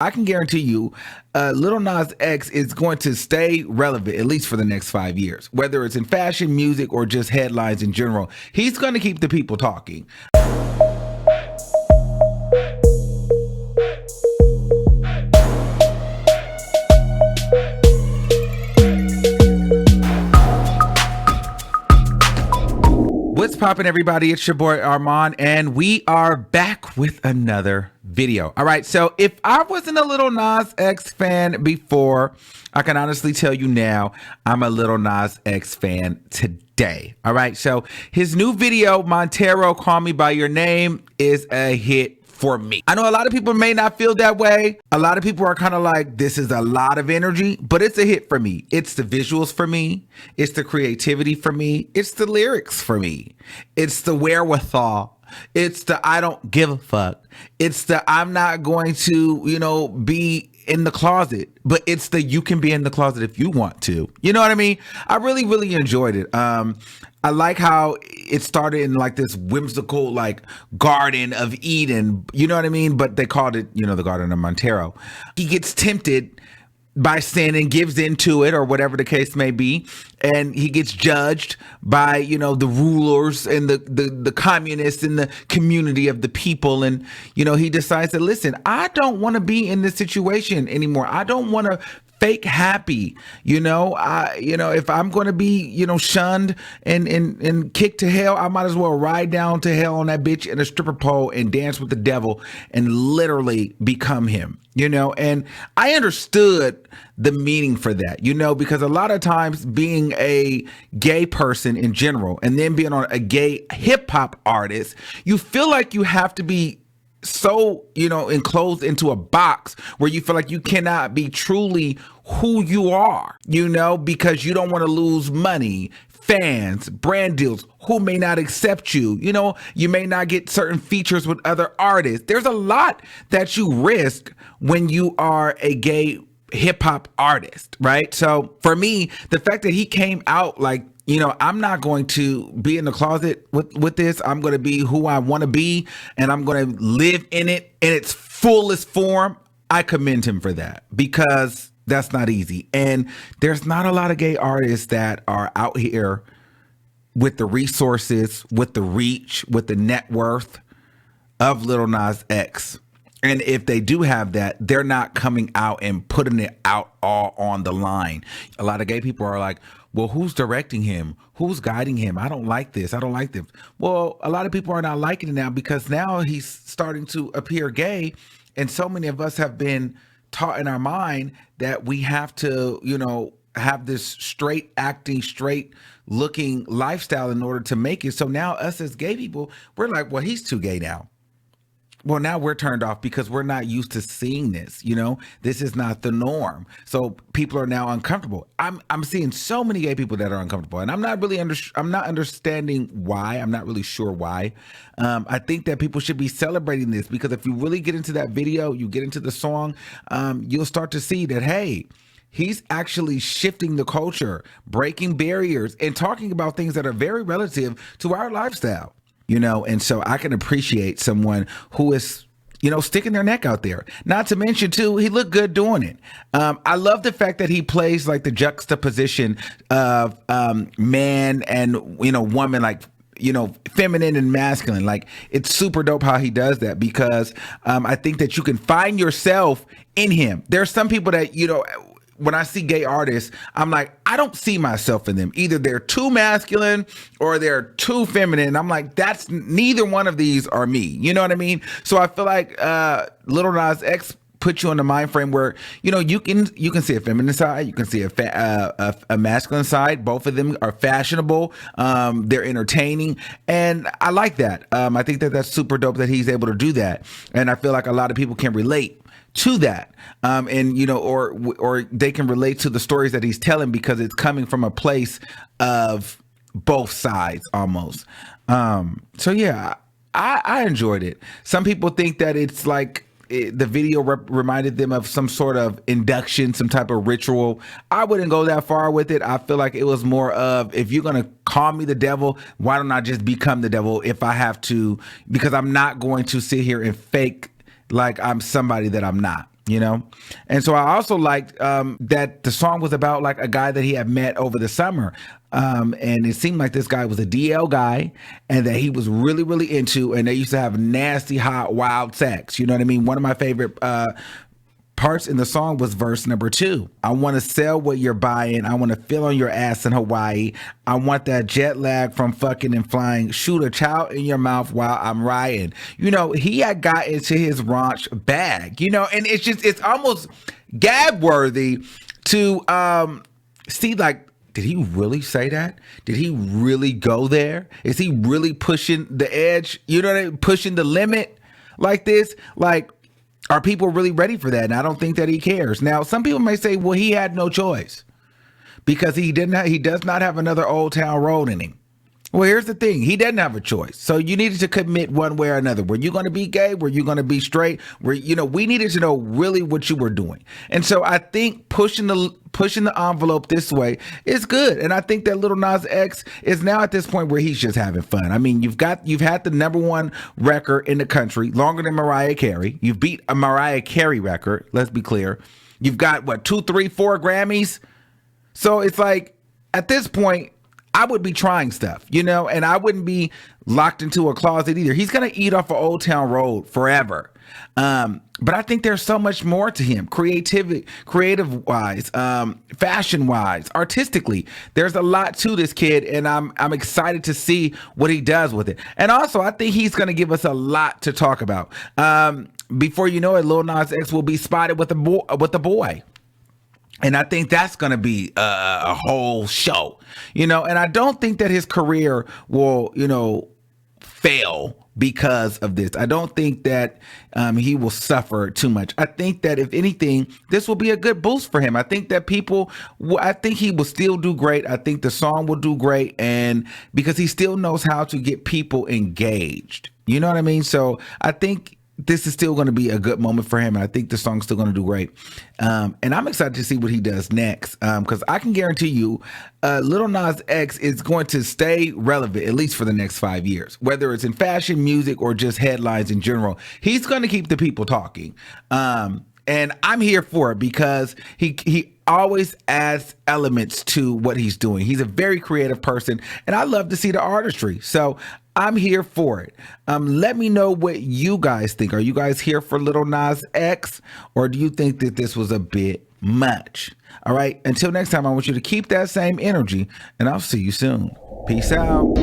I can guarantee you, Lil Nas X is going to stay relevant at least for the next 5 years, whether it's in fashion, music, or just headlines in general. He's going to keep the people talking. What's poppin', everybody? It's your boy Armon, and we are back with another video. All right, so if I wasn't a Lil Nas X fan before, I can honestly tell you now, I'm a Lil Nas X fan today. All right, so his new video, Montero, Call Me By Your Name, is a hit for me. I know a lot of people may not feel that way. A lot of people are kind of like, this is a lot of energy, but it's a hit for me. It's the visuals for me. It's the creativity for me. It's the lyrics for me. It's the wherewithal. It's the I don't give a fuck. It's the I'm not going to, be in the closet, but it's the you can be in the closet if you want to. You know what I mean? I really, really enjoyed it. I like how it started in like this whimsical like Garden of Eden, you know what I mean? But they called it, the Garden of Montero. He gets tempted by sin and gives into it, or whatever the case may be, and he gets judged by the rulers and the communists and the community of the people, and he decides that, listen, I don't want to be in this situation anymore. I don't want to fake happy. If I'm going to be shunned and kicked to hell, I might as well ride down to hell on that bitch in a stripper pole and dance with the devil and literally become him. And I understood the meaning for that, because a lot of times being a gay person in general and then being on a gay hip hop artist, you feel like you have to be so enclosed into a box where you feel like you cannot be truly who you are, because you don't want to lose money, fans, brand deals, who may not accept you. You may not get certain features with other artists. There's a lot that you risk when you are a gay hip hop artist, right? So for me, the fact that he came out like, I'm not going to be in the closet with this. I'm going to be who I want to be, and I'm going to live in it in its fullest form. I commend him for that, because that's not easy. And there's not a lot of gay artists that are out here with the resources, with the reach, with the net worth of Lil Nas X. And if they do have that, they're not coming out and putting it out all on the line. A lot of gay people are like, well, who's directing him? Who's guiding him? I don't like this. I don't like this. Well, a lot of people are not liking it now, because now he's starting to appear gay. And so many of us have been taught in our mind that we have to, have this straight acting, straight looking lifestyle in order to make it. So now us as gay people, we're like, well, he's too gay now. Well, now we're turned off because we're not used to seeing this. This is not the norm. So people are now uncomfortable. I'm seeing so many gay people that are uncomfortable, and I'm not really I'm not understanding why. I'm not really sure why. I think that people should be celebrating this, because if you really get into that video, you get into the song, you'll start to see that, hey, he's actually shifting the culture, breaking barriers, and talking about things that are very relative to our lifestyle. And so I can appreciate someone who is, sticking their neck out there. Not to mention, too, he looked good doing it. I love the fact that he plays like the juxtaposition of man and, woman, like, feminine and masculine. Like, it's super dope how he does that, because I think that you can find yourself in him. There are some people that, when I see gay artists, I'm like, I don't see myself in them. Either they're too masculine or they're too feminine. I'm like, that's neither one of these are me. You know what I mean? So I feel like Lil Nas X put you in the mind frame where, you can see a feminine side, you can see a masculine side. Both of them are fashionable. They're entertaining. And I like that. I think that that's super dope that he's able to do that. And I feel like a lot of people can relate to that, and or they can relate to the stories that he's telling, because it's coming from a place of both sides almost. So yeah, I enjoyed it. Some people think that it's like the video reminded them of some sort of induction, some type of ritual. I wouldn't go that far with it. I feel like it was more of, if you're going to call me the devil, why don't I just become the devil if I have to? Because I'm not going to sit here and fake like I'm somebody that I'm not. you know. And so I also liked that the song was about like a guy that he had met over the summer, and it seemed like this guy was a DL guy, and that he was really, really into, and they used to have nasty, hot, wild sex. You know what I mean? One of my favorite parts in the song was verse number 2. I want to sell what you're buying. I want to feel on your ass in Hawaii. I want that jet lag from fucking and flying. Shoot a child in your mouth while I'm riding. You know, he had got into his raunch bag, you know, and it's almost gag worthy to see, like, did he really say that? Did he really go there? Is he really pushing the edge? You know what I mean? Pushing the limit like this? Like, are people really ready for that? And I don't think that he cares. Now, some people may say, well, he had no choice because he does not have another Old Town Road in him. Well, here's the thing. He doesn't have a choice. So you needed to commit one way or another. Were you going to be gay? Were you going to be straight? We needed to know really what you were doing. And so I think pushing the envelope this way is good. And I think that Lil Nas X is now at this point where he's just having fun. I mean, you've had the #1 record in the country longer than Mariah Carey. You've beat a Mariah Carey record. Let's be clear. You've got 2, 3, 4 Grammys. So it's like at this point, I would be trying stuff, you know, and I wouldn't be locked into a closet either. He's going to eat off of Old Town Road forever. But I think there's so much more to him, creative wise, fashion wise, artistically. There's a lot to this kid, and I'm excited to see what he does with it. And also, I think he's going to give us a lot to talk about. Before you know it, Lil Nas X will be spotted with a boy. And I think that's going to be a whole show, you know, and I don't think that his career will, you know, fail because of this. I don't think that he will suffer too much. I think that if anything, this will be a good boost for him. I think that I think he will still do great. I think the song will do great. And because he still knows how to get people engaged, you know what I mean? So I think this is still going to be a good moment for him. And I think the song's still going to do great. And I'm excited to see what he does next. Because I can guarantee you, Lil Nas X is going to stay relevant, at least for the next 5 years. Whether it's in fashion, music, or just headlines in general, he's going to keep the people talking. And I'm here for it because he always adds elements to what he's doing. He's a very creative person, and I love to see the artistry. So I'm here for it. Let me know what you guys think. Are you guys here for Lil Nas X, or do you think that this was a bit much? All right. Until next time, I want you to keep that same energy, and I'll see you soon. Peace out.